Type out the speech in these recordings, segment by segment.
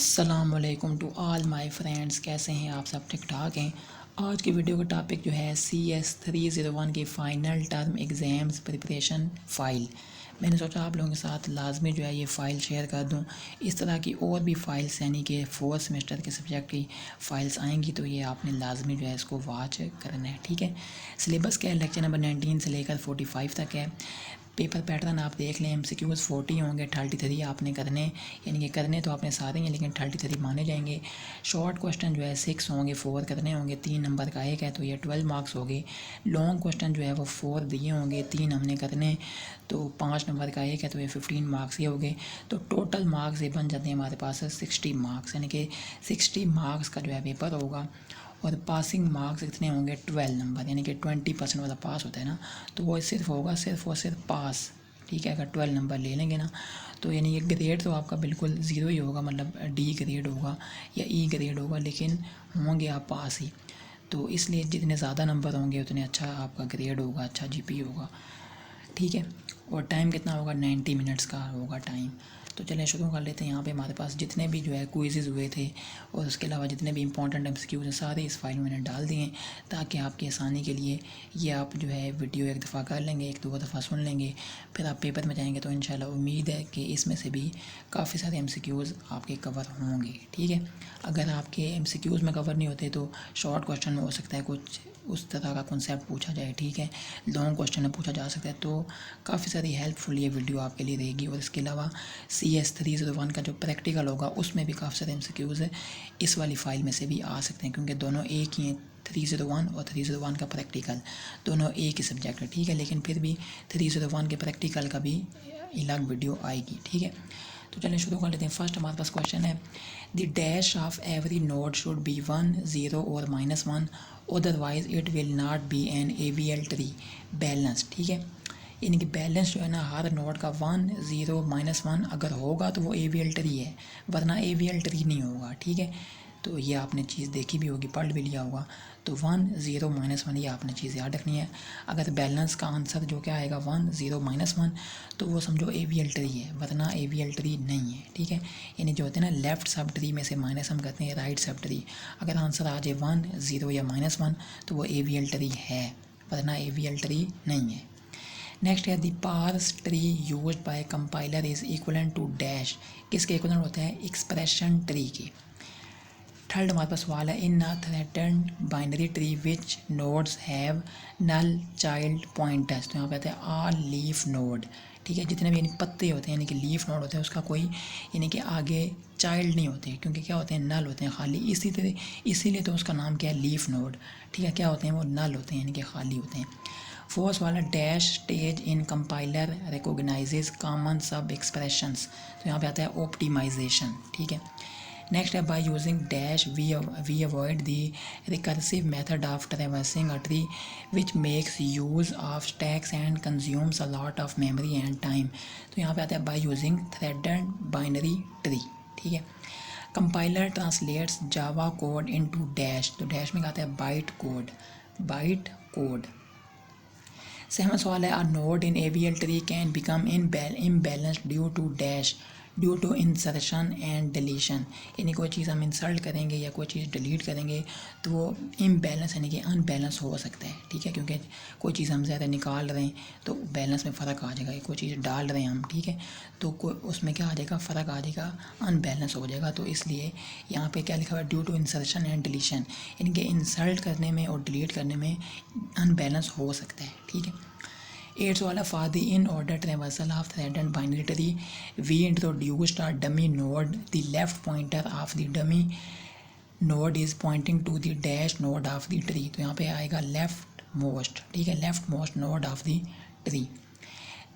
अस्सलामुअलैकुम to all my friends, कैसे हैं आप सब? ठीक ठाक हैं। आज की वीडियो का टॉपिक जो है CS301 की final term exams preparation file. मैंने सोचा आप लोगों के साथ लाजमी जो है ये फ़ाइल शेयर कर दूं। इस तरह की और भी फ़ाइल्स यानी कि 4th सेमेस्टर के सब्जेक्ट की फ़ाइल्स आएंगी तो ये आपने लाजमी जो है इसको वॉच करना है, ठीक है। सिलेबस क्या है? लेक्चर नंबर 19 से लेकर 45 तक है। पेपर पैटर्न आप देख लें, MCQs 40 होंगे, 33 आपने करने, यानी कि करने तो आपने सारे हैं लेकिन 33 माने जाएंगे। शॉर्ट क्वेश्चन जो है 6 होंगे, 4 करने होंगे, 3 नंबर का एक है तो ये 12 मार्क्स हो गए। लॉन्ग क्वेश्चन जो है वो 4 दिए होंगे, 3 हमने करने तो 5 नंबर का एक है तो ये 15 मार्क्स ही हो गए। तो टोटल मार्क्स ये बन जाते हैं हमारे पास 60 मार्क्स, यानी कि 60 मार्क्स का जो है पेपर होगा। और पासिंग मार्क्स कितने होंगे? 12 नंबर, यानी कि 20% वाला पास होता है ना, तो वो सिर्फ होगा सिर्फ और सिर्फ पास, ठीक है। अगर 12 नंबर ले लेंगे ना तो यानी ये ग्रेड तो आपका बिल्कुल ज़ीरो ही होगा, मतलब D ग्रेड होगा या E ग्रेड होगा, लेकिन होंगे आप पास ही। तो इसलिए जितने ज़्यादा नंबर होंगे उतने अच्छा आपका ग्रेड होगा, अच्छा GP होगा, ठीक है। और टाइम कितना होगा? 90 मिनट्स का होगा टाइम। तो चलें शुरू कर लेते हैं। यहाँ पे हमारे पास जितने भी जो है क्विज़ेज़ हुए थे और उसके अलावा जितने भी इंपॉर्टेंट MCQs हैं सारे इस फाइल में मैंने डाल दिए हैं, ताकि आपकी आसानी के लिए ये आप जो है वीडियो एक दफ़ा कर लेंगे, एक दो दफ़ा सुन लेंगे, फिर आप पेपर में जाएंगे तो इंशाल्लाह उम्मीद है कि इसमें से भी काफ़ी सारे MCQs आपके कवर होंगे, ठीक है। अगर आपके MCQs में कवर नहीं होते तो शॉर्ट क्वेश्चन में हो सकता है कुछ उस तरह का कॉन्सेप्ट पूछा जाए, ठीक है। लॉन्ग क्वेश्चन में पूछा जा सकता है, तो काफ़ी सारी हेल्पफुल ये वीडियो आपके लिए रहेगी। और इसके अलावा CS301 का जो प्रैक्टिकल होगा उसमें भी काफ़ी सारे MCQs है, इस वाली फ़ाइल में से भी आ सकते हैं, क्योंकि दोनों एक ही हैं। 301 और 301 का प्रैक्टिकल दोनों एक ही सब्जेक्ट है, ठीक है। लेकिन फिर भी 301 के प्रैक्टिकल का भी अलग वीडियो आएगी, ठीक है। तो चलिए शुरू कर लेते हैं। फर्स्ट हमारे पास क्वेश्चन है, the dash of every node should be 1, 0 और -1, otherwise it will not be an AVL tree balance, ठीक है। यानी कि बैलेंस जो है ना, हर नोड का 1, 0, -1 अगर होगा तो वो AVL ट्री है, वरना AVL ट्री नहीं होगा, ठीक है। तो ये आपने चीज़ देखी भी होगी, पढ़ भी लिया होगा। तो 1, 0, -1 ये आपने चीज़ याद रखनी है। अगर बैलेंस का आंसर जो क्या आएगा 1, 0, -1 तो वो समझो AVL ट्री है, वरना AVL ट्री नहीं है, ठीक है। यानी जो होते हैं ना लेफ़्ट सब ट्री में से माइनस हम करते हैं राइट सब ट्री, अगर आंसर आ जाए 1, 0 या -1 तो वो AVL ट्री है, वरना AVL ट्री नहीं है। नेक्स्ट है the parse tree used by compiler is equivalent to dash, किसके इक्वलेंट होता है? एक्सप्रेशन ट्री के। थर्ड हमारे पास सवाल है, in a threaded binary tree which nodes have null child pointers, तो यहाँ पे आता है आ लीफ नोड, ठीक है। जितने भी यानी पत्ते होते हैं यानी कि लीफ नोड होते हैं उसका कोई यानी कि आगे चाइल्ड नहीं होते, क्योंकि क्या होते हैं? नल होते हैं, खाली। इसीलिए तो उसका नाम क्या है? लीफ नोड, ठीक है। क्या होते हैं वो? नल होते हैं, यानी कि खाली होते हैं। फोर्थ वाला डैश स्टेज इन compiler recognises common sub expressions, तो यहाँ पे आता है ऑप्टिमाइजेशन, ठीक है। नेक्स्ट है, by using dash we avoid the recursive method of traversing a tree which makes use of stacks and consumes a lot of memory and time, तो यहाँ पे आता है by using threaded binary tree, ठीक है। Compiler translates Java code into dash, तो dash में आता है byte code, byte code. Seven सवाल है, a node in AVL tree can become imbalanced due to dash due to insertion and deletion, यानी कोई चीज़ हम इंसर्ट करेंगे या कोई चीज़ डिलीट करेंगे तो वो इम्बैलेंस यानी कि अनबैलेंस हो सकता है, ठीक है। क्योंकि कोई चीज़ हम ज़्यादा निकाल रहे हैं तो बैलेंस में फ़र्क आ जाएगा, कोई चीज़ डाल रहे हैं हम, ठीक है, तो उसमें क्या आ जाएगा? फ़र्क आ जाएगा, अनबैलेंस हो जाएगा। तो इसलिए यहाँ पे क्या लिखा हुआ है? Due to insertion and deletion, यानी कि इंसर्ट करने में और डिलीट करने में अनबैलेंस हो सकता है, ठीक है। 8 वाला, for the in order traversal of threaded binary tree we introduced a dummy node, the left pointer of the dummy node is pointing to the dash node of the tree, तो यहाँ पे आएगा लेफ्ट मोस्ट, ठीक है, left most node of the tree.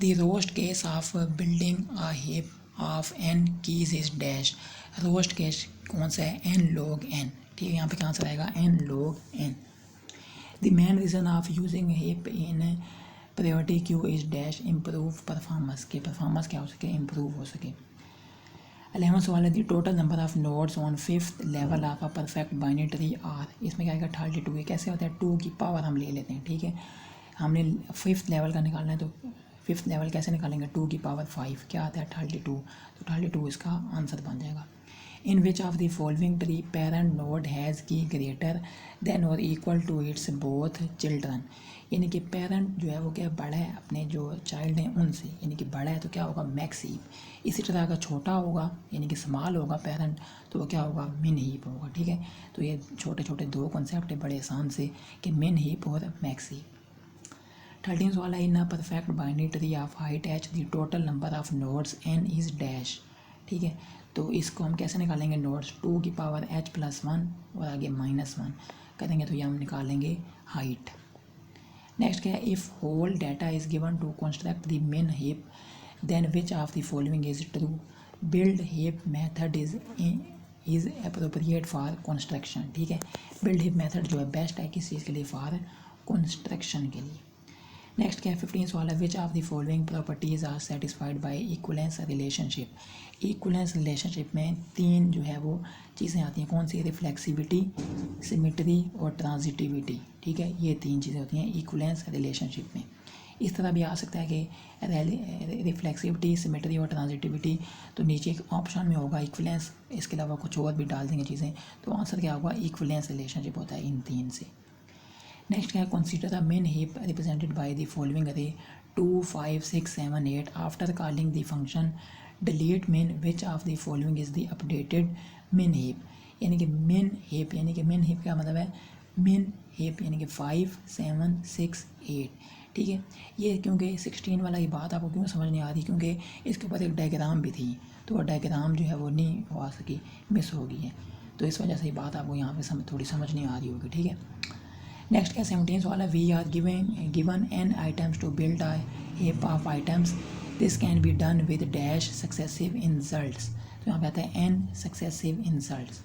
The worst case of building a heap of n keys is dash, worst case कौन सा है? n log n, ठीक है। यहाँ पे क्या आंसर आएगा? n log n। The main reason of using heap in priority queue is dash, improve performance, के परफॉर्मेंस क्या हो सके? इम्प्रूव हो सके। 11 सवाल है, the total number of nodes on 5th level of a perfect binary tree are, इसमें क्या आएगा? 32। ये कैसे होता है? 2 की पावर हम ले लेते हैं, ठीक है। हमने 5th लेवल का निकालना है तो 5th लेवल कैसे निकालेंगे? 2 की पावर 5, क्या आता है? 32, तो 32 इसका आंसर बन जाएगा। In which of the following tree parent node has key greater than और equal to its both children, यानी कि पेरेंट जो है वो क्या बड़ा है अपने जो चाइल्ड हैं उनसे, यानी कि बड़ा है तो क्या होगा मैक्स हीप। इसी तरह अगर छोटा होगा यानी कि स्मॉल होगा पेरेंट तो वो क्या होगा मिन हीप होगा। ठीक है, तो ये छोटे छोटे दो कॉन्सेप्ट है बड़े आसान से कि मिन हीप और मैक्स हीप। 13 सवाल है, in a perfect binary tree of height H the total number of nodes N is dash. ठीक है, तो इसको हम कैसे निकालेंगे, नोड्स 2 की पावर h प्लस 1 और आगे -1 करेंगे तो ये हम निकालेंगे हाइट। नेक्स्ट क्या है, if whole data is given to construct the main heap then which of the following is true, build heap method is appropriate for construction. ठीक है, बिल्ड हीप मेथड जो है बेस्ट है किस चीज़ के लिए, फॉर कंस्ट्रक्शन के लिए। नेक्स्ट क्या है, 15 सवाल है, which of the following properties are satisfied by equivalence relationship. Equivalence relationship में 3 जो है वो चीज़ें आती हैं, कौन सी, रिफ्लेक्सिविटी, सिमेट्री और ट्रांजिटिविटी। ठीक है, ये 3 चीज़ें होती हैं इक्वलेंस रिलेशनशिप में। इस तरह भी आ सकता है कि रिफ्लेक्सिविटी, सिमेट्री और ट्रांजिटिविटी, तो नीचे एक ऑप्शन में होगा इक्वलेंस, इसके अलावा कुछ और भी डाल देंगे चीज़ें, तो आंसर क्या होगा, इक्वलेंस रिलेशनशिप होता है इन 3 से। नेक्स्ट क्या है, consider the main heap represented by the following अरे 2 5 6 7 8 after calling the function delete main which of the following is the updated main heap. यानी कि मेन हीप, यानी कि मेन हीप क्या मतलब है, मेन हीप यानी कि 5 7 6 8। ठीक है, ये क्योंकि 16 वाला ये बात आपको क्यों समझ नहीं आ रही, क्योंकि इसके ऊपर एक डायग्राम भी थी, तो वो डायग्राम जो है वो नहीं हो आ सकी, मिस हो गई है, तो इस वजह से ये बात आपको यहाँ पे थोड़ी समझ नहीं आ रही होगी। ठीक है, नेक्स्ट क्या 17 सवाल है, we are given an items to build a heap of items, this can be done with dash successive inserts. तो यहाँ पे आता है एन सक्सेसिव इंसल्ट्स।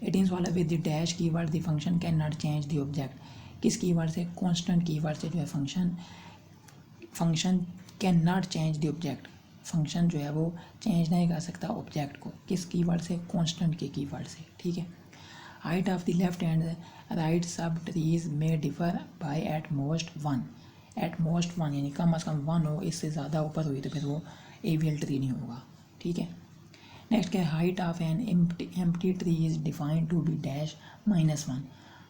18 सवाल है, with the dash keyword the function can not change the object. किस keyword से, constant keyword से जो है function can not change the object, function जो है वो चेंज नहीं कर सकता ऑब्जेक्ट को, किस कीवर्ड से, कॉन्स्टेंट के कीवर्ड से। ठीक है, height of the left and right सब ट्रीज में डिफर बाय एट मोस्ट 1 यानी कम से कम 1 हो, इससे ज़्यादा ऊपर हुई तो फिर वो एवियल ट्री नहीं होगा। ठीक है, नेक्स्ट क्या है, height of an empty tree is defined to be dash -1।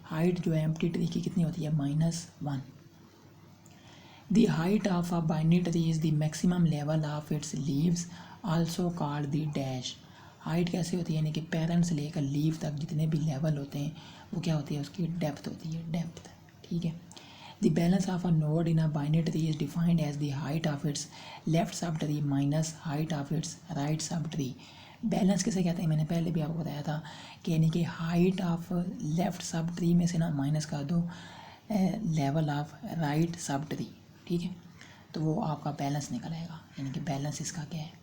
Height जो है एम्प्टी ट्री की कितनी होती है, -1। The height of a binary tree is the maximum level of its leaves also called the dash. Height कैसे होती है, यानी कि पेरेंट्स से लेकर लीव तक जितने भी लेवल होते हैं वो क्या होती है, उसकी डेप्थ होती है, डेप्थ। ठीक है, the balance of a node in a binary tree is defined as the height of its left sub tree minus height of its right sub tree. Balance किसे कहते हैं, मैंने पहले भी आपको बताया था कि यानी कि height of left sub tree में से ना माइनस कर दो level of right sub tree. ठीक है, तो वो आपका बैलेंस निकल आएगा, यानी कि बैलेंस इसका क्या है।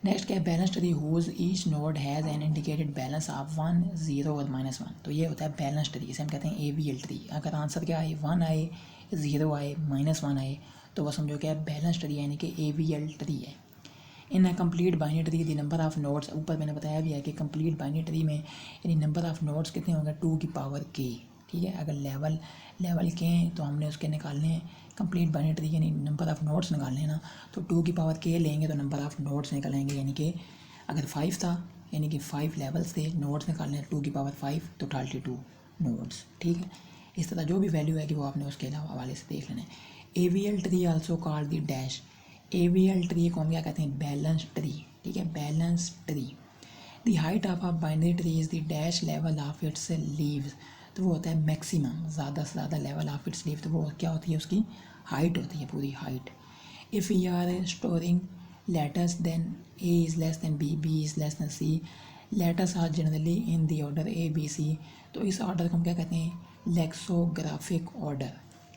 नेक्स्ट क्या है, balance tree whose each node has an indicated balance of 1 0 और -1। तो ये होता है बैलेंस ट्री, इसे हम कहते हैं AVL ट्री। अगर आंसर क्या आए, 1 आए, 0 आए, -1 आए, तो वह समझो क्या है, बैलेंस ट्री यानी कि AVL ट्री है। In a complete binary tree the number of nodes, ऊपर मैंने बताया भी है कि कंप्लीट बाइनरी ट्री में यानी नंबर ऑफ नोड्स कितने होंगे, 2 की पावर k। ठीक है, अगर लेवल के हैं तो हमने उसके निकालने हैं, कंप्लीट बाइनरी ट्री यानी नंबर ऑफ नोड्स निकालने हैं ना, तो 2 की पावर k लेंगे तो नंबर ऑफ नोड्स निकलेंगे, यानी कि अगर 5 था यानी कि 5 लेवल्स थे, नोड्स निकालने 2 की पावर 5 तो 32 नोड्स। ठीक है, इस तरह जो भी वैल्यू है कि वो आपने उसके हवाले से देख लेना है। AVL tree also called the dash. AVL tree को हम क्या कहते हैं, बैलेंस ट्री। ठीक है, balance tree. The height of a binary tree is the dash level of its leaves. तो वो होता है मैक्सिमम, ज़्यादा से ज़्यादा लेवल ऑफ इट्स लीव, तो वो क्या होती है, उसकी हाइट होती है, पूरी हाइट। If we are storing letters then A is less than B is less than C, letters are generally in the order ABC। तो इस ऑर्डर को हम क्या कहते हैं, लेक्सोग्राफिक ऑर्डर,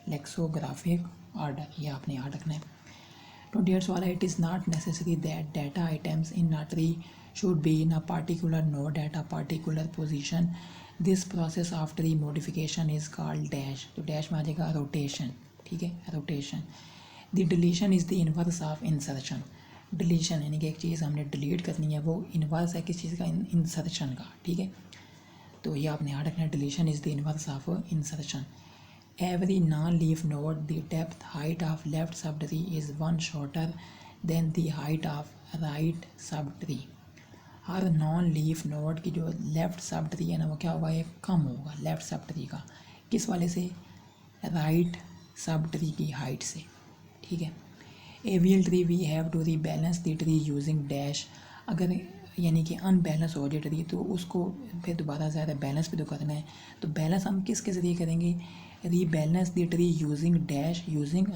लेक्सोग्राफिक ऑर्डर, ये आपने याद रखना है। 28 वाला, it is not necessary that data items in a tree should be in a particular node at a particular position. This process of tree modification is called dash. तो डैश में आ जाएगा rotation. ठीक है, rotation. The deletion is the inverse of insertion. Deletion यानी कि एक चीज़ हमने delete करनी है, वो इन्वर्स है किस चीज़ का, इंसर्शन का। ठीक है, तो ये आपने याद रखना है, deletion is the inverse of insertion. Every non-leaf node, the depth height of left subtree is 1 shorter than the height of right subtree. Her non leaf node की जो लेफ़्ट सब ट्री है ना वो क्या होगा, ये कम होगा लेफ़्ट सब ट्री का। किस वाले से, राइट सब ट्री की हाइट से, ठीक है। AVL tree we have to rebalance the tree using dash, अगर यानी कि अनबैलेंस हो जाए ट्री तो उसको फिर दोबारा ज़्यादा बैलेंस भी तो करना है। तो बैलेंस हम किसके ज़रिए करेंगे, rebalance the tree using dash, using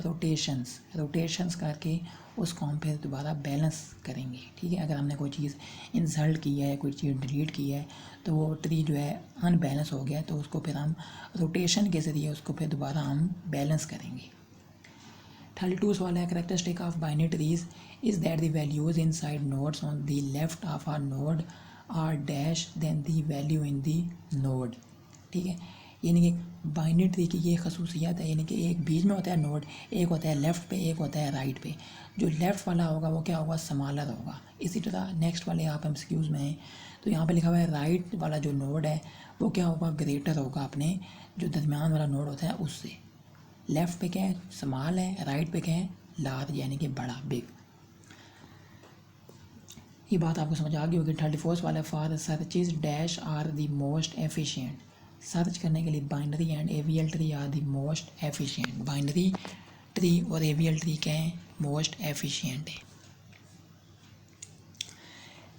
rotations करके उसको हम फिर दोबारा बैलेंस करेंगे, ठीक है। अगर हमने कोई चीज़ इंसल्ट की है, कोई चीज़ डिलीट की है तो वो ट्री जो है अनबैलेंस हो गया तो उसको फिर हम रोटेशन के ज़रिए उसको फिर दोबारा हम बैलेंस करेंगे। 32 सवाल है, characteristic of binary trees is that the values inside nodes on the left of our node are dash than the value in the node, ठीक है। यानी कि बाइनरी ट्री की ये खसूसियत है, यानी कि एक बीच में होता है नोड, एक होता है लेफ़्ट पे, एक होता है राइट पे। जो लेफ़्ट वाला होगा वो क्या होगा, स्मॉलर होगा। इसी तरह नेक्स्ट वाले आप एमसीक्यूज़ में हैं तो यहाँ पे लिखा हुआ है राइट वाला जो नोड है वो क्या होगा, ग्रेटर होगा अपने जो दरमियान वाला नोड होता है उससे। लेफ़्ट पे क्या है, स्मॉल है, राइट पे क्या है, लार्ज यानी कि बड़ा, बिग। ये बात आपको समझ आ गई होगी। 34 वाला, for searches dash are the most efficient, search करने के लिए binary and AVL tree are the most efficient. Binary tree और एवीएल ट्री क्या है, मोस्ट एफिशिएंट है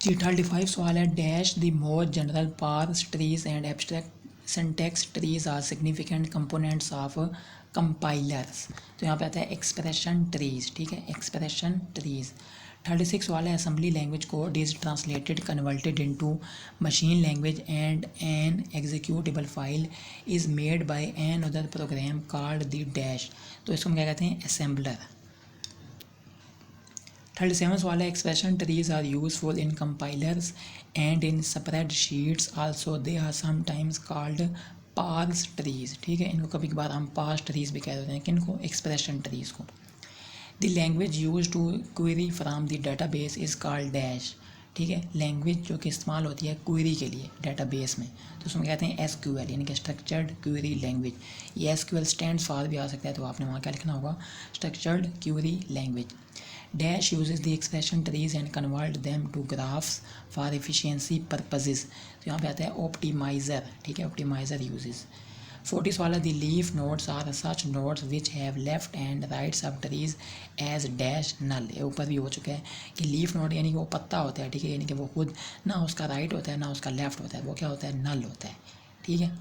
जी। 35 सवाल है, dash the most general parse trees and abstract syntax trees are significant components of compilers. तो यहाँ पे आता है एक्सप्रेशन ट्रीज, ठीक है, एक्सप्रेशन ट्रीज। 36 वाला है, assembly language code is translated converted into machine language and an executable file is made by an other program called the dash. तो इसको हम क्या कहते हैं, असेंबलर। 37 वाला, expression trees are useful in compilers and in spreadsheets also, they are sometimes called parse trees, ठीक है। इनको कभी कभार हम पार्स ट्रीज भी कह देते हैं, किनको, एक्सप्रेशन ट्रीज को। The language use to query from the database is called dash, ठीक है। लैंग्वेज जो कि इस्तेमाल होती है क्वेरी के लिए डाटाबेस में तो उसमें कहते हैं एसक्यूएल, यानी कि स्ट्रक्चर्ड क्वेरी लैंग्वेज। ये एसक्यूएल स्टैंड्स फॉर भी आ सकता है तो आपने वहाँ क्या लिखना होगा, structured query language. Dash uses the expression trees and convert them to graphs for efficiency purposes। तो यहाँ पे आता है optimizer, ठीक है, optimizer uses। 40 वाला, the leaf nodes are such nodes which have left and right subtrees as dash null। ये ऊपर भी हो चुका है कि लीफ नोड यानी कि वो पत्ता होता है, ठीक है, यानी कि वो खुद ना उसका राइट होता है ना उसका लेफ्ट होता है, वो क्या होता है, नल होता है, ठीक है।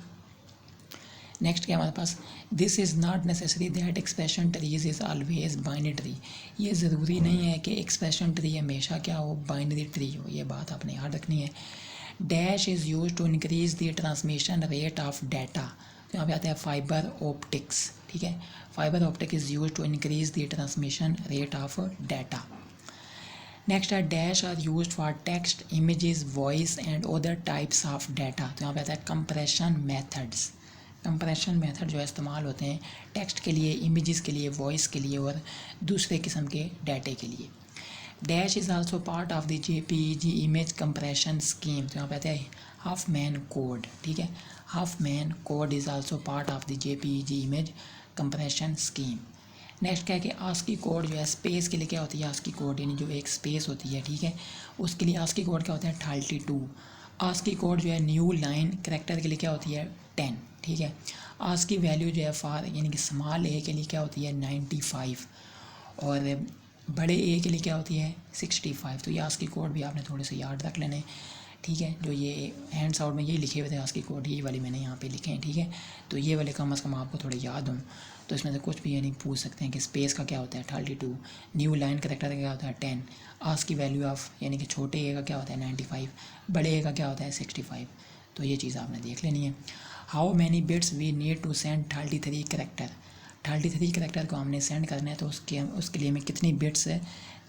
नेक्स्ट क्या हमारे पास, this is not necessary that expression trees is always binary tree. ये ज़रूरी नहीं है कि एक्सप्रेशन ट्री हमेशा क्या हो, बाइनरी ट्री हो, ये बात आपने याद रखनी है। Dash is use to increase the transmission rate of data. तो यहाँ पे आता है फाइबर ऑप्टिक्स, ठीक है, fibre optic is use to increase the transmission rate of data. Next है, dash are use for text, images, voice and other types of data. तो यहाँ पे आता है कंप्रेशन मेथड्स। कंप्रेशन मेथड जो है इस्तेमाल होते हैं टेक्स्ट के लिए, इमेजेस के लिए, वॉइस के लिए और दूसरे किस्म के डाटे के लिए। Dash is also part of the JPEG image compression scheme. तो यहाँ पे आता है हाफ मैन कोड, ठीक है, half man code is also part of the JPEG image compression scheme. Next क्या है कि आस्की कोड जो है स्पेस के लिए क्या होती है, आस्की कोड यानी जो एक स्पेस होती है, ठीक है, उसके लिए आस्की कोड क्या होता है, 32। आस्की कोड जो है न्यू लाइन करेक्टर के लिए क्या होती है, 10, ठीक है। आस्की वैल्यू जो है फॉर यानी कि स्मॉल ए के लिए क्या होती है, 95 और बड़े ए के लिए क्या होती है, 65। तो ये आस्की कोड भी आपने थोड़े से याद रख लेने, ठीक है। जो ये हैंड्स आउट में ये लिखे हुए थे आस्की कोड, ये वाले मैंने यहाँ पे लिखे हैं, ठीक है। तो ये वाले कम अज़ कम आपको थोड़े याद हों तो इसमें से कुछ भी यानी पूछ सकते हैं कि स्पेस का क्या होता है 32, न्यू लाइन करेक्टर का क्या होता है 10, आस्की वैल्यू ऑफ यानी कि छोटे ए का क्या होता है 95, बड़े ए का क्या होता है 65। तो ये चीज़ आपने देख लेनी है। How many bits we need to send 33 character, 33 character को हमने सेंड करना है तो उसके लिए हमें कितनी बिट्स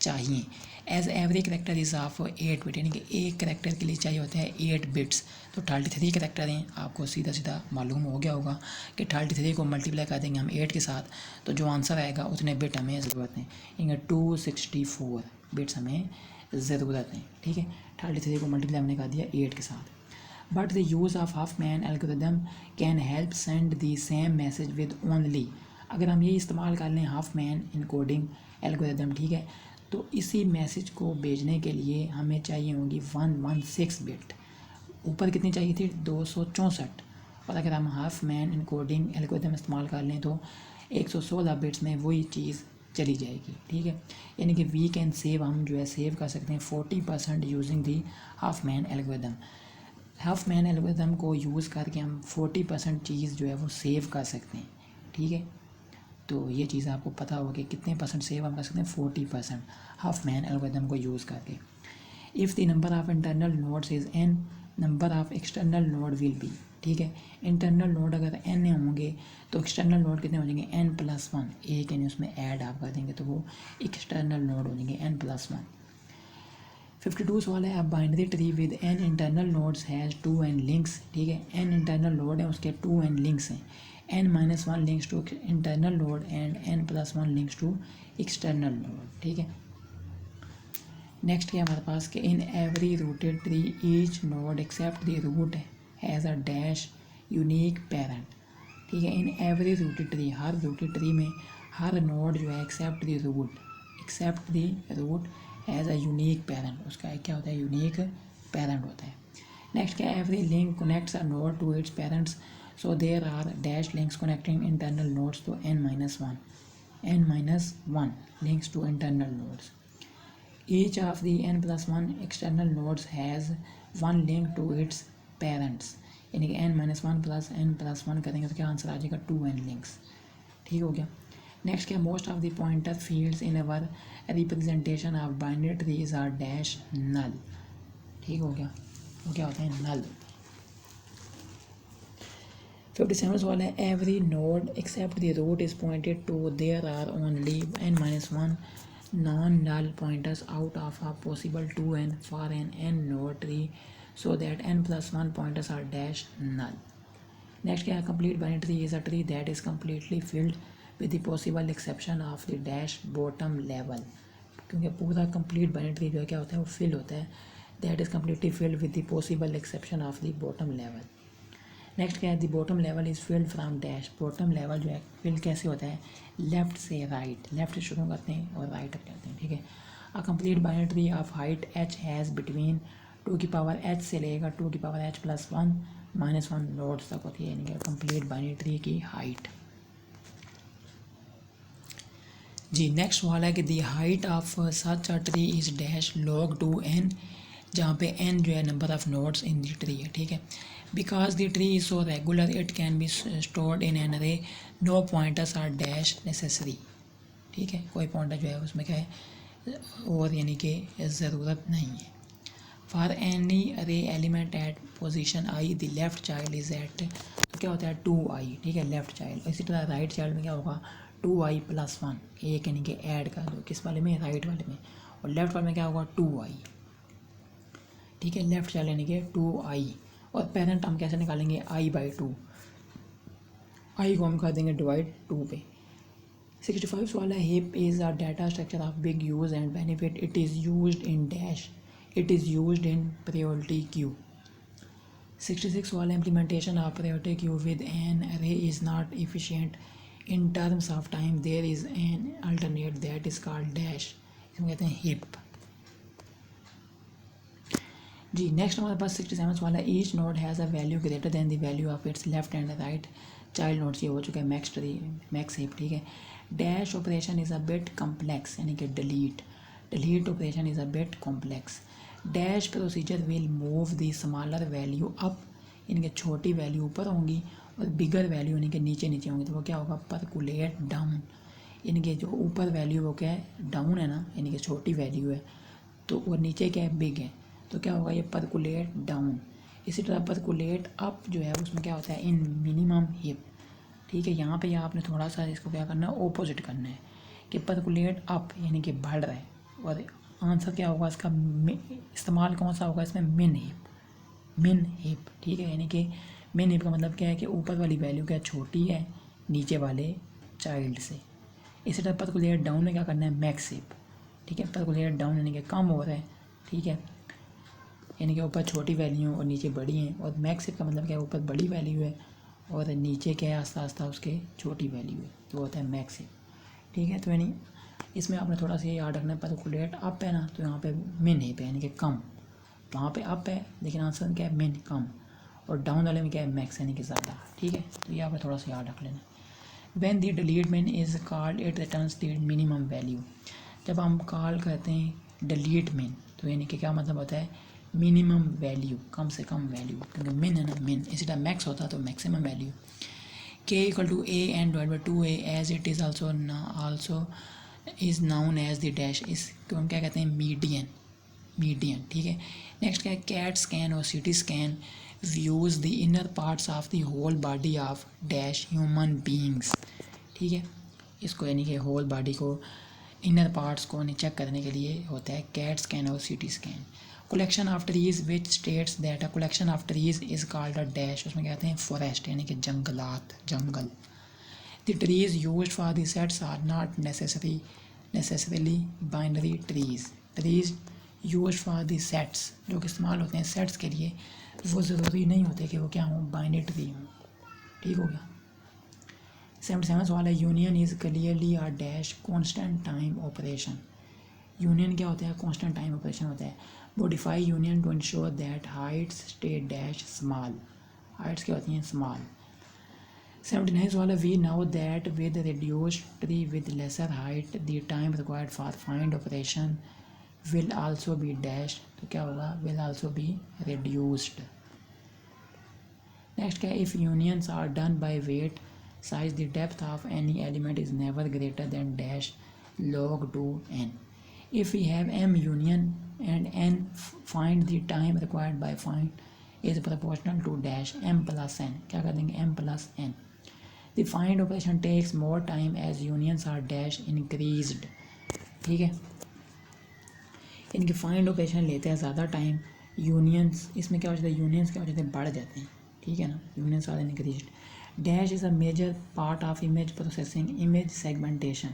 चाहिए। As every character is of 8 bit, यानी कि एक करेक्टर के लिए चाहिए होता है 8 बिट्स। तो 33 करेक्टर हैं, आपको सीधा सीधा मालूम हो गया होगा कि 33 को मल्टीप्लाई कर देंगे हम 8 के साथ तो जो आंसर आएगा उतने बिट हमें ज़रूरत है, यानी 264 बिट्स हमें ज़रूरत है, ठीक है। 33 को मल्टीप्लाई हमने कर दिया 8 के साथ। But the use of half man algorithm can help send the same message with only, अगर हम ये इस्तेमाल कर लें हाफ मैन इनकोडिंग एल्गोरिदम, ठीक है, तो इसी मैसेज को भेजने के लिए हमें चाहिए होंगी 116 बिट। ऊपर कितनी चाहिए थी 264, और अगर हम हाफ मैन इनकोडिंग एल्गोरिथम इस्तेमाल कर लें तो 116 बिट्स में वही चीज़ चली जाएगी। ठीक है, यानी कि वी कैन सेव, हम जो है सेव कर सकते हैं 40% using the half man algorithm. Half man algorithm को यूज़ करके हम 40% चीज़ जो है वो सेव कर सकते हैं। ठीक है, तो ये चीज़ आपको पता होगा कि कितने परसेंट सेव हम कर सकते हैं, 40% हाफ मैन एल्गोरिथम को यूज़ करके। If the number of internal nodes is n, number of external node will be. ठीक है, इंटरनल नोड अगर n होंगे तो एक्सटर्नल नोड कितने हो जाएंगे n+1, एक यानी उसमें ऐड आप कर देंगे तो वो एक्सटर्नल नोड हो जाएंगे n+1। 52 सवाल है, अब binary tree with n internal nodes has 2n links. ठीक है, n इंटरनल नोड है उसके 2n लिंक्स हैं, n-1 links to internal node and n+1 links to external node. ठीक है, नेक्स्ट क्या हमारे पास कि in every rooted tree each node except the root has a dash unique parent. ठीक है, इन एवरी रूटेड ट्री, हर रूटेड ट्री में हर नोड जो है except the root has a unique parent, उसका क्या होता है यूनिक पेरेंट होता है। नेक्स्ट क्या, every link connects a node to its parents, so there are dash links connecting internal nodes तो n-1 links to internal nodes. Each of the n+1 external nodes has one link to its parents, यानी कि n-1 plus n+1 करेंगे तो क्या answer आ जाएगा 2n links. ठीक हो गया। नेक्स्ट क्या, most of the pointer fields in our representation of binary trees are dash null. ठीक हो गया, वो क्या होता है नल। 57 सवाल है, every node except the root is pointed to there are only n-1 non-null pointers out of a possible 2n for an n node tree so that n+1 pointers are dash null. Next क्या है, complete binary tree is a tree that is completely filled with the possible exception of the dash bottom level, क्योंकि पूरा complete binary tree जो है क्या होता है वो fill होता है, that is completely filled with the possible exception of the bottom level. Next क्या है, दी bottom level is filled from dash, bottom level जो है फिल कैसे होता है लेफ़्ट से राइट, लेफ़्ट से शुरू करते हैं और राइट तक जाते हैं। ठीक है, अ complete binary tree of height h has between 2h से लेकर 2h+1 -1 नोड्स तक होती है, यानी कि कंप्लीट बाइनरी ट्री की हाइट। जी नेक्स्ट सवाल है कि the height of such a tree is dash log 2n, जहाँ पे n जो है number of nodes in the tree है। ठीक है, because the tree is so regular it can be stored in an array, no pointers are dash necessary. ठीक है, कोई पॉइंटर जो है उसमें क्या है और यानी कि ज़रूरत नहीं है। For any array element at position i the left child is at, तो क्या होता है 2i। ठीक है, लेफ्ट चाइल्ड। इसी तरह राइट चाइल्ड में क्या होगा 2i+1, एक यानी कि ऐड कर दो किस वाले में राइट वाले में, और लेफ्ट वाले में क्या होगा 2i। ठीक है, लेफ्ट चाइल्ड यानी कि 2i, और पेरेंट हम कैसे निकालेंगे i/2, i को हम कर देंगे डिवाइड 2 पे। 65 सवाल है, heap is a data structure of big use and benefit, it is used in dash, it is used in priority queue. 66 सवाल है, implementation of priority queue with an array is not efficient in terms of time, there is an alternate that is called dash, इसमें कहते हैं heap. जी next हमारे पास 67 सवाल है, each node has a value greater than the value of its left and right child nodes, ये हो चुका है मैक्स ट्री मैक्स हीप। ठीक है, dash operation is a bit complex, यानी कि delete operation is a bit complex. Dash procedure will move the smaller value up, यानी कि छोटी वैल्यू ऊपर होंगी और बिगर वैल्यू यानी कि नीचे नीचे होंगी, तो वो क्या होगा परकुलेट डाउन, यानी कि जो ऊपर वैल्यू वो क्या है डाउन है ना, यानी कि छोटी वैल्यू है, तो और नीचे क्या है बिग है, तो क्या होगा ये परकुलेट डाउन। इसी तरह परकुलेट अप जो है उसमें क्या होता है इन मिनिमम हीप। ठीक है, यहाँ पे आपने थोड़ा सा इसको क्या करना है ओपोजिट करना है कि परकुलेट अप यानी कि बढ़ रहा है, और आंसर क्या होगा इसका इस्तेमाल कौन सा होगा इसमें मिन हीप। ठीक है, यानी कि मिन हीप का मतलब क्या है कि ऊपर वाली वैल्यू क्या छोटी है नीचे वाले चाइल्ड से। इसी तरह परकुलेट डाउन में क्या करना है मैक्स हीप। ठीक है, परकुलेट डाउन यानी कि कम हो रहा है। ठीक है, यानी कि ऊपर छोटी वैल्यू और नीचे बड़ी हैं, और मैक्स का मतलब क्या है ऊपर बड़ी वैल्यू है और नीचे क्या है आस्ता आस्ता उसके छोटी वैल्यू है, तो होता है मैक्स। ठीक है, तो यानी इसमें आपने थोड़ा सा ये याद रखना है, कैलकुलेट अप है ना तो यहाँ पे मिन है पे यानी कि कम, वहाँ पे अप है लेकिन आंसर क्या है मिन कम, और डाउन वाले में क्या है मैक्स यानी कि ज़्यादा। ठीक है, तो ये आपने थोड़ा सा याद रख लेना। व्हेन द डिलीट मिन is called it returns the minimum value. जब हम कॉल करते हैं डिलीट मिन तो यानी कि क्या मतलब होता है मिनिमम वैल्यू, कम से कम वैल्यू, क्योंकि मिन है ना मिन, इसी तरह मैक्स होता तो maximum value. k equal to a and divided by 2a as it is also is known as the dash, इसको हम क्या कहते हैं मीडियन, मीडियन। ठीक है, नेक्स्ट क्या है कैट स्कैन और C T scan views the inner parts of the whole body of dash human beings. ठीक है, इसको यानी कि होल बॉडी को इनर पार्ट्स को चेक करने के लिए होता है कैट स्कैन और C T scan. Collection of trees which states that a collection of trees is called a dash, उसमें कहते हैं फॉरेस्ट यानी कि जंगलात, जंगल। The trees used for the sets are not necessarily binary trees. Trees used for the sets जो कि इस्तेमाल होते हैं सेट्स के लिए, वो ज़रूरी नहीं होते कि वो क्या हों बाइनरी ट्री हों। ठीक हो गया। 77 सवाल है union is clearly a dash constant time operation. Union क्या होता है कॉन्स्टेंट टाइम ऑपरेशन होता है। Modify union to ensure that heights stay dash small, heights क्या होती हैं स्मॉल। 79 सवाल है we now that with reduced tree with lesser height the time required for find operation will also be dash, तो क्या होगा will also be reduced. Next क्या है if unions are done by weight size the depth of any element is never greater than dash log 2n. If we have m union and n, find the time required by find is proportional to dash m plus n. क्या कर देंगे m plus n. The find operation takes more time as unions are dash increased. ठीक है, इनके find operation लेते हैं ज़्यादा time, unions इसमें क्या हो जाता है यूनियंस क्या हो जाते हैं बढ़ जाते हैं। ठीक है ना, unions are increased. Dash is a major part of image processing, image segmentation.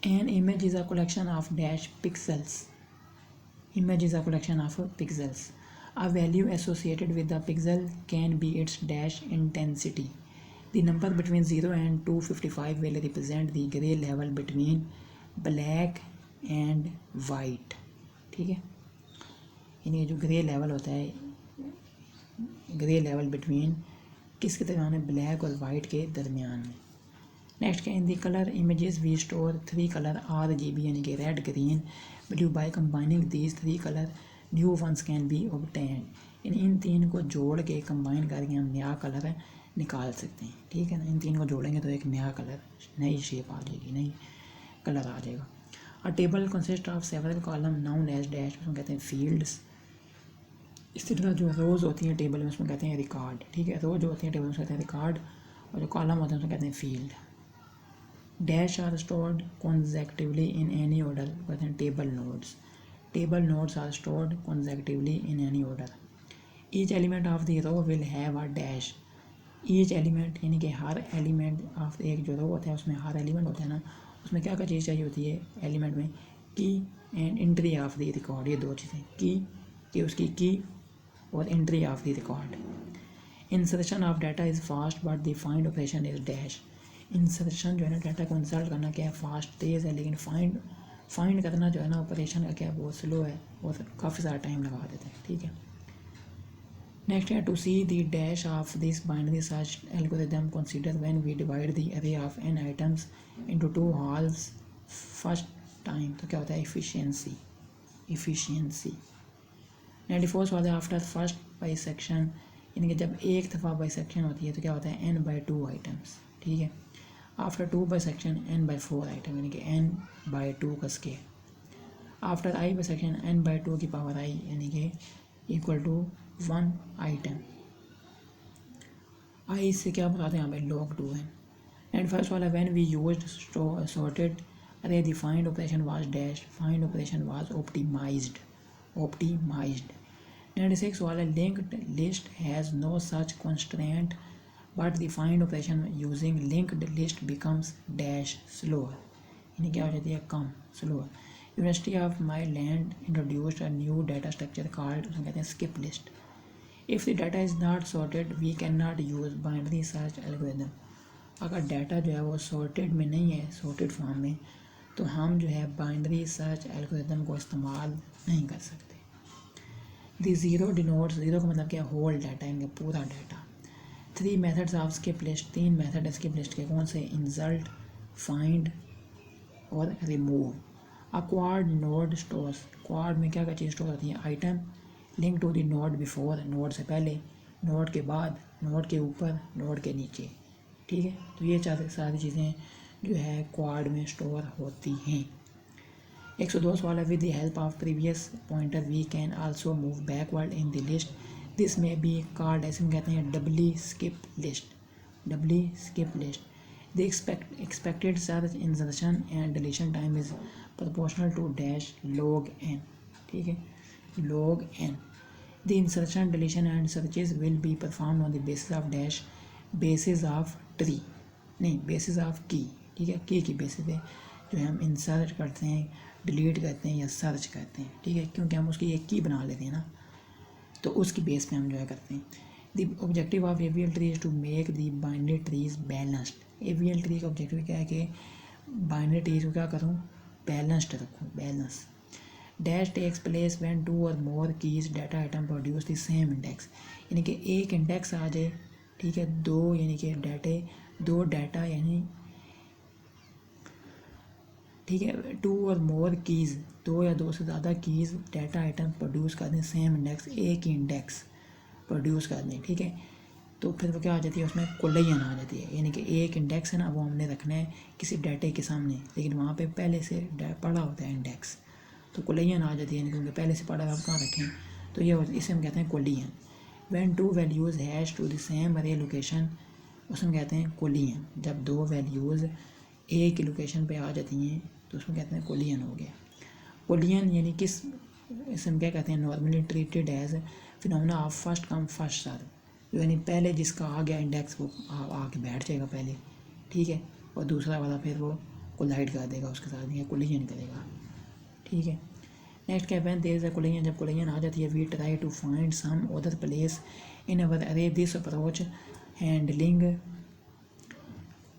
An image is a collection of dash pixels. Image is a collection of pixels. A value associated with the pixel can be its dash intensity. The number between 0 and 255 will represent the gray level between black and white. ठीक है, यानी जो grey level होता है, grey level between किसके दरमियान है black और वाइट के दरमियान में। नेक्स्ट क्या in the colour images we store 3 colour RGB यानी कि red green blue by combining these 3 colour new ones can be obtained. इन तीन को जोड़ के कंबाइन करके हम नया कलर निकाल सकते हैं। ठीक है ना, इन तीन को जोड़ेंगे तो एक नया कलर, नई शेप आ जाएगी, नई कलर आ जाएगा। A table consist of several column known as dash, उसमें कहते हैं फील्ड्स। इसी तरह जो रोज़ होती हैं टेबल में उसमें कहते हैं रिकॉर्ड। ठीक है, रोज़ जो होती हैं टेबल में कहते हैं रिकॉर्ड, और जो कॉलम होते हैं उसमें कहते हैं field. Dash are stored contiguously in any order, कहते हैं table nodes. Table nodes are stored contiguously in any order. Each element of the row will have a dash. Each element यानी कि हर एलिमेंट ऑफ एक जो रो होता है उसमें हर element होता है ना, उसमें क्या क्या चीज़ चाहिए होती है एलिमेंट में की and entry of the record. ये दो चीज़ें की उसकी की और entry of the record. Insertion of data is fast but the find operation is dash. Insertion जो है ना डाटा को इंसर्ट करना क्या है फास्ट तेज़ है, लेकिन फाइंड करना जो है ना ऑपरेशन का क्या है बहुत स्लो है और काफ़ी सारा टाइम लगा देते हैं। ठीक है, नेक्स्ट है to see the dash of this binary search algorithm consider when we divide the array of n items into 2 halves first time, तो क्या होता है इफ़िशियंसी। 94 वाले आफ्टर फर्स्ट बाइसेक्शन, यानी कि जब एक दफ़ा बाइसेक्शन होती है तो क्या होता है n/2 आइटम्स। ठीक है, आफ्टर 2 बाइसेक्शन n/4 आइटम यानी कि n/2 का square. After i bisection n/2 की पावर i यानी कि इक्वल टू 1 आइटम। i से क्या बताते हैं यहाँ पे log 2 है। एंड फर्स्ट वाला when we used sorted array the find operation was dash, find operation was optimised. 96 वाला linked list has no such constraint but the find operation using linked list becomes dash slower, यानी क्या हो जाती है कम slower। University of Maryland introduced a new data structure called, उसमें कहते हैं skip list। If the data is not sorted we can not use binary search algorithm. अगर डाटा जो है वो सॉर्टेड में नहीं है, सॉर्टेड फॉर्म में, तो हम जो है बाइनरी सर्च एल्गोरिथम को इस्तेमाल नहीं कर सकते। दी ज़ीरो डिनोट्स, ज़ीरो का मतलब क्या, होल डाटा, इनका पूरा data. 3 methods of skip list, 3 method skip list के कौन से, इंसल्ट, फाइंड और remove. A quad node stores, quad में क्या क्या चीज़ स्टोर होती है, item link to the node before, node से पहले, नोड के बाद, नोड के ऊपर, नोड के नीचे, ठीक है। तो ये सारी चीज़ें जो है क्वाड में स्टोर होती हैं। 102 सवाल है, with the help of previous pointer we can also move backward in the list, this may be called, ऐसे में कहते हैं doubly skip list, doubly skip list. The expected search insertion and deletion time is proportional to dash log n, ठीक है, log n। The insertion deletion and searches will be perform on the basis of dash, basis of tree, नहीं basis of key, ठीक है, की basis पे जो है हम इंसर्ट करते हैं, डिलीट करते हैं या सर्च करते हैं, ठीक है, क्योंकि हम उसकी एक की बना लेते हैं ना, तो उसकी बेस पे हम जो है करते हैं। The objective of AVL tree is to make the binary trees balanced. AVL tree का ऑब्जेक्टिव क्या है कि बाइनरी ट्रीज को क्या करूँ, बैलेंस्ड रखूँ, balance. Dash takes place when 2 or more keys data item produce the same index, यानी कि एक इंडेक्स आ जाए, ठीक है, दो यानी कि दो डाटा यानी, ठीक है, 2 और मोर कीज़, 2 या 2 से ज़्यादा कीज़ डाटा आइटम प्रोड्यूस कर दें, सेम इंडेक्स, एक ही इंडेक्स प्रोड्यूस कर दें, ठीक है। तो फिर वो क्या आ जाती है, उसमें कोलिजन आ जाती है, यानी कि एक इंडेक्स है ना, वो हमने रखना है किसी डाटे के सामने, लेकिन वहाँ पे पहले से पड़ा होता है इंडेक्स, तो कोलिजन आ जाती है, यानी कि पहले से पड़ा है, आप कहाँ रखें, तो ये इसे हम कहते हैं collision. When 2 values hash to the same array location, उसमें कहते हैं कोलिजन। जब 2 वैल्यूज़ एक ही लोकेशन पे आ जाती हैं तो उसमें कहते हैं कोलिजन हो गया। कोलिजन यानी किस, इसमें क्या कहते हैं, normally treated as phenomena of first come first serve, यानी पहले जिसका आ गया इंडेक्स वो आके बैठ जाएगा पहले, ठीक है, और दूसरा वाला फिर वो कोलाइड कर देगा उसके साथ, या कोलिजन करेगा, ठीक है। नेक्स्ट क्या है, देयर इज अ कोलिजन, जब कोलिजन आ जाती है, we try to find some other place in our array, this approach handling,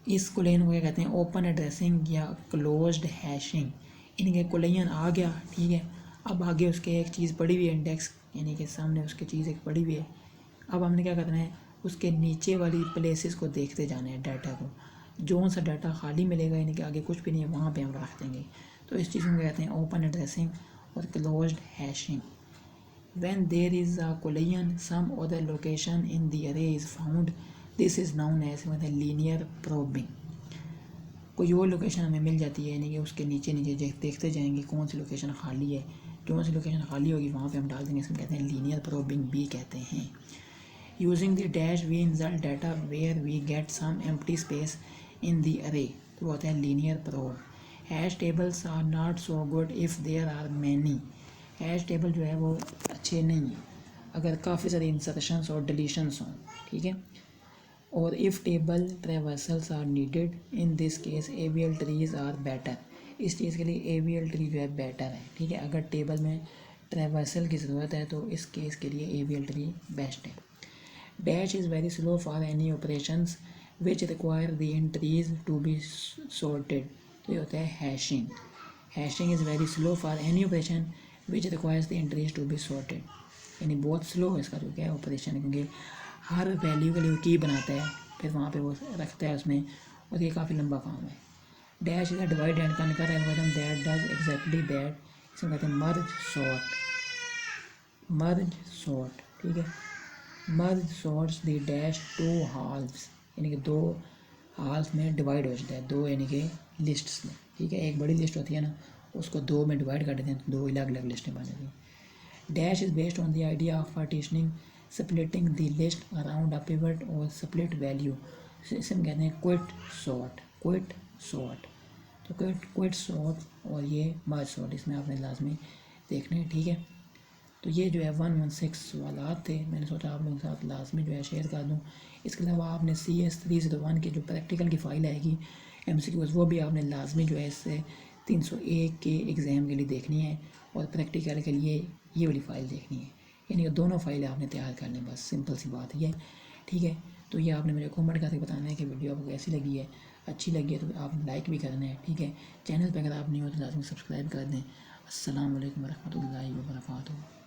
इस कोलिजन को क्या कहते हैं, ओपन एड्रेसिंग या क्लोज्ड हैशिंग। इनके कोलिजन आ गया, ठीक है, अब आगे उसके एक चीज़ पड़ी हुई है इंडेक्स, यानी कि सामने उसकी चीज़ एक पड़ी हुई है, अब हमने क्या करना है, उसके नीचे वाली प्लेसेस को देखते जाना है, डाटा को, जो सा डाटा खाली मिलेगा, यानी कि आगे कुछ भी नहीं है, वहाँ पे हम रख देंगे, तो इस चीज़ को कहते हैं ओपन एड्रेसिंग और closed hashing. When there is a collision, some other location in the array is found, this is known as linear probing। कोई और लोकेशन हमें मिल जाती है, यानी कि उसके नीचे देखते जाएंगे कौन सी लोकेशन खाली है, जो सी लोकेशन खाली होगी वहाँ पे हम डाल देंगे, इसमें कहते हैं लीनियर प्रोबिंग भी कहते हैं। Using the dash we insert data where we get some empty space in the array, तो होता है linear probe. Hash tables are not so good if there are many, hash table जो है वो अच्छे नहीं है अगर काफ़ी सारे इंसर्शंस और डिलीशंस हों, ठीक है। और if table traversals are needed, in this case AVL trees are better, इस चीज़ के लिए AVL ट्री जो है बेटर है, ठीक है। अगर टेबल में ट्रेवर्सल की ज़रूरत है तो इस केस के लिए AVL ट्री बेस्ट है। Dash is very slow for any operations which require the entries to be sorted, तो ये होता है hashing. Hashing is very slow for any operation which requires the entries to be sorted, यानी बहुत slow है इसका जो क्या है ऑपरेशन, क्योंकि हर वैल्यू के लिए की बनाता है, फिर वहाँ पे वो रखता है उसमें, और ये काफ़ी लंबा काम है। Dash is a divide and conquer algorithm that does exactly that, इसमें कहते हैं मर्ज सॉर्ट, ठीक है। मर्ज सॉर्ट्स द डैश 2 हाल्व्स, यानी कि 2 हाल्स में डिवाइड हो जाता है, 2 यानी कि लिस्ट्स में, ठीक है। एक बड़ी लिस्ट होती है ना, उसको 2 में डिवाइड कर देते हैं, 2 अलग अलग लिस्टें बन जाती हैं। Dash is based on the idea of partitioning, splitting the list around a pivot और split value, इसे हम कहते हैं क्विट सॉर्ट, तो क्विट सॉर्ट और ये मर्ज सॉर्ट, इसमें आपने लाजमी देखना है, ठीक है। तो ये जो है 116 सवालात थे, मैंने सोचा आप लोगों के साथ लाजमी जो है शेयर कर दूँ। इसके अलावा आपने CS 301 की जो प्रैक्टिकल की फ़ाइल आएगी MCQs, वो भी आपने लाजमी जो है इससे 301 के एग्ज़ाम के लिए देखनी है, और प्रैक्टिकल के लिए ये वाली फ़ाइल देखनी है, यानी कि दोनों फाइलें आपने तैयार करनी, बस सिंपल सी बात है, ठीक है। तो ये आपने मुझे कमेंट करके बताना है कि वीडियो आपको कैसी लगी है। अच्छी लगी है तो आप लाइक भी करना है, ठीक है। चैनल पर अगर आप नहीं हो तो लाजमी सब्सक्राइब कर दें। अस्सलाम वालेकुम रहमतुल्लाहि व बरकातुहू।